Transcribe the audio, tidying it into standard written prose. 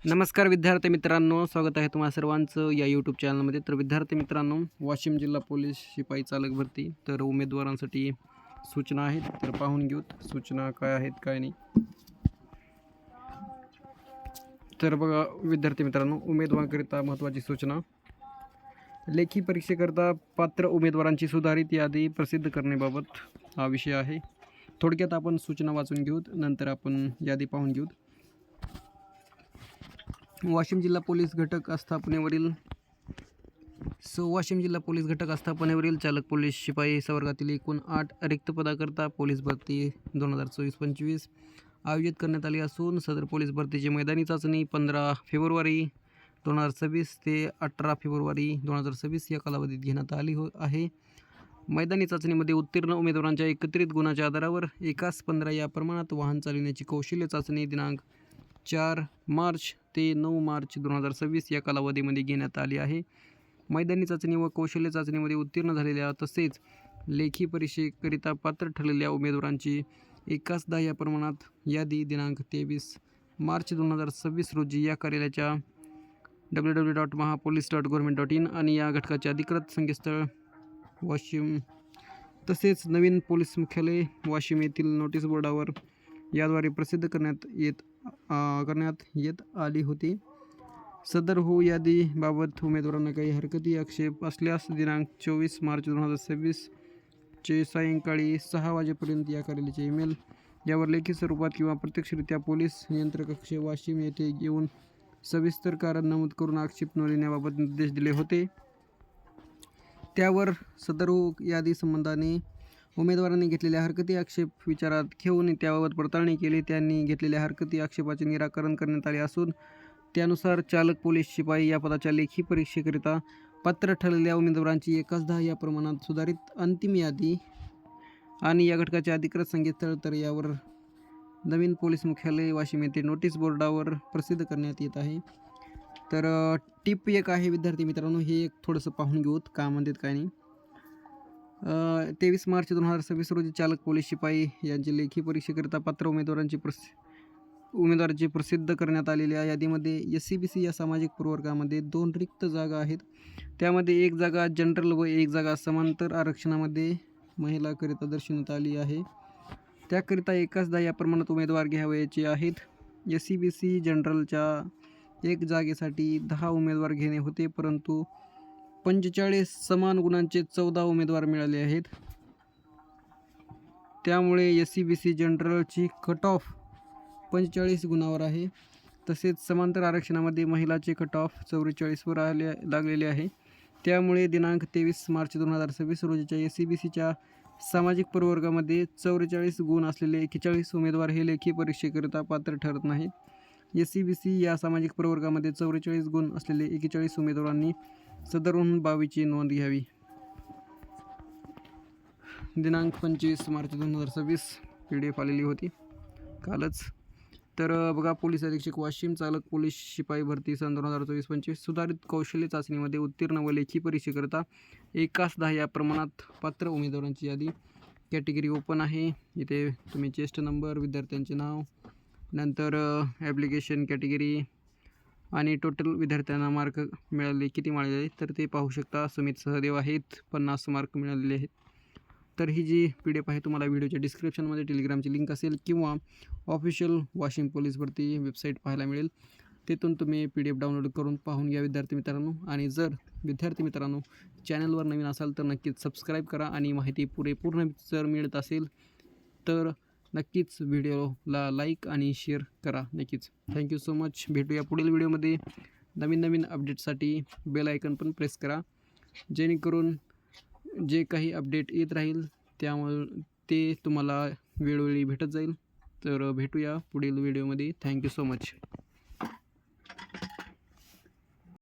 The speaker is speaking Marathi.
नमस्कार विद्यार्थी मित्रांनो, स्वागत आहे तुम्हा सर्वांचं या यूट्यूब चॅनलमध्ये. तर विद्यार्थी मित्रांनो, वाशिम जिल्हा पोलीस शिपाई चालक भरती तर उमेदवारांसाठी सूचना आहेत. तर पाहून घेऊत सूचना काय आहेत काय नाही. तर बघा विद्यार्थी मित्रांनो, उमेदवारांकरिता महत्त्वाची सूचना. लेखी परीक्षेकरता पात्र उमेदवारांची सुधारित यादी प्रसिद्ध करण्याबाबत हा विषय आहे. थोडक्यात आपण सूचना वाचून घेऊत, नंतर आपण यादी पाहून घेऊत. वाशिम जिल्हा पोलीस घटक आस्थापनेवरील चालक पोलीस शिपाई संवर्गातील एकूण 8 रिक्त पदाकरता पोलीस भरती 2024-25 आयोजित करण्यात आली असून सदर पोलीस भरतीची मैदानी चाचणी 15 फेब्रुवारी 2026 ते 18 फेब्रुवारी 2026 या कालावधीत घेण्यात आली आहे. मैदानी चाचणीमध्ये उत्तीर्ण उमेदवारांच्या एकत्रित गुणाच्या आधारावर 1:15 या प्रमाणात वाहन चालविण्याची कौशल्य चाचणी दिनांक 4 मार्च ते 9 मार्च 2026 या कालावधीमध्ये घेण्यात आली आहे. मैदानी चाचणी व कौशल्य चाचणीमध्ये उत्तीर्ण झालेल्या तसेच लेखी परीक्षेकरिता पात्र ठरलेल्या उमेदवारांची 1:10 या प्रमाणात यादी दिनांक 23 मार्च 2026 रोजी या कार्यालयाच्या www.mahapolice.government.in आणि या घटकाचे अधिकृत संकेतस्थळ वाशिम तसेच नवीन पोलीस मुख्यालय वाशिम येथील नोटीस बोर्डावर याद्वारे प्रसिद्ध करण्यात येत आली होती. सदर यादीबाबत उमेदवारांना काही हरकती आक्षेप असल्यास दिनांक 24 मार्च 2026 चे सायंकाळी 6 वाजेपर्यंत या कार्यालयाचे ईमेल यावर लेखी स्वरूपात किंवा प्रत्यक्षरित्या पोलीस नियंत्रण कक्ष वाशिम येथे येऊन सविस्तर कारण नमूद करून आक्षेप नोंदविण्याबाबत निर्देश दिले होते. त्यावर सदर यादी संबंधाने उमेदवारांनी घेतलेल्या हरकती आक्षेप विचारात घेऊन त्याबाबत पडताळणी केली. त्यांनी घेतलेल्या हरकती आक्षेपाचे निराकरण करण्यात आले असून त्यानुसार चालक पोलीस शिपाई या पदाच्या लेखी परीक्षेकरिता पात्र ठरलेल्या उमेदवारांची 1:10 या प्रमाणात सुधारित अंतिम यादी आणि या घटकाचे अधिकृत संकेतस्थळ तर यावर नवीन पोलीस मुख्यालय वाशिम येथे नोटीस बोर्डावर प्रसिद्ध करण्यात येत आहे. तर टिप एक आहे विद्यार्थी मित्रांनो, हे एक थोडंसं पाहून घेऊत का म्हणतात काय नाही. 23 मार्च 2026 रोजी चालक पोलीस शिपाई यांची लेखी परीक्षेकरिता पात्र उमेदवारांची प्रसिद्ध करण्यात आलेल्या यादीमध्ये SCBC या सामाजिक प्रवर्गामध्ये 2 रिक्त जागा आहेत. त्यामध्ये 1 जागा जनरल व 1 जागा समांतर आरक्षणामध्ये महिलाकरिता दर्शवण्यात आली आहे. त्याकरिता 1:10 या प्रमाणात उमेदवार घ्यावयाचे आहेत. SCBC जनरलच्या 1 जागेसाठी 10 उमेदवार घेणे होते, परंतु 45 समान गुणांचे 14 उमेदवार मिळाले आहेत. त्यामुळे SCBC जनरलची कट ऑफ 45 गुणावर आहे. तसेच समांतर आरक्षणामध्ये महिलाचे कट ऑफ 44 वर लागलेले आहे. त्यामुळे दिनांक 23 मार्च 2026 रोजीच्या SCBCच्या सामाजिक प्रवर्गामध्ये 44 गुण असलेले 41 उमेदवार हे लेखी परीक्षेकरिता पात्र ठरत नाहीत. SCBC या सामाजिक प्रवर्गामध्ये 44 गुण असलेले 41 उमेदवारांनी सदरहून बाबीची नोंद घ्यावी. दिनांक 25 मार्च 2026 PDF आलेली होती कालच. तर बघा, पोलीस अधीक्षक वाशिम चालक पोलीस शिपाई भरती सन 2024-25 सुधारित कौशल्य चाचणीमध्ये उत्तीर्ण व लेखी परीक्षेकरिता 1:10 या प्रमाणात पात्र उमेदवारांची यादी. कॅटेगरी ओपन आहे. इथे तुम्ही चेस्ट नंबर, विद्यार्थ्यांचे नाव, नंतर ॲप्लिकेशन कॅटेगरी आणि टोटल विद्यार्थ्यांना मार्क मिळाले किती मिळाले तर ते पाहू शकता. सुमित सहदेव आहेत, 50 मार्क मिळालेले आहेत. तर ही जी PDF आहे तुम्हाला व्हिडिओच्या डिस्क्रिप्शनमध्ये टेलिग्रामची लिंक असेल किंवा ऑफिशियल वाशिम पोलीस भरती वेबसाईट पाहायला मिळेल. तिथून तुम्ही PDF डाउनलोड करून पाहून घ्या विद्यार्थी मित्रांनो. आणि जर विद्यार्थी मित्रांनो चॅनलवर नवीन असाल तर नक्कीच सबस्क्राईब करा आणि माहिती पूर्ण जर मिळत असेल तर नक्कीच व्हिडिओला लाईक आणि शेअर करा नक्कीच. Thank you so much. भेटूया पुढील व्हिडिओमध्ये. नवीन अपडेटसाठी बेल आयकन पण प्रेस करा, जेणेकरून जे काही अपडेट येत राहील त्यामुळे ते तुम्हाला वेळोवेळी भेटत जाईल. तर भेटूया पुढील व्हिडिओमध्ये. Thank you so much.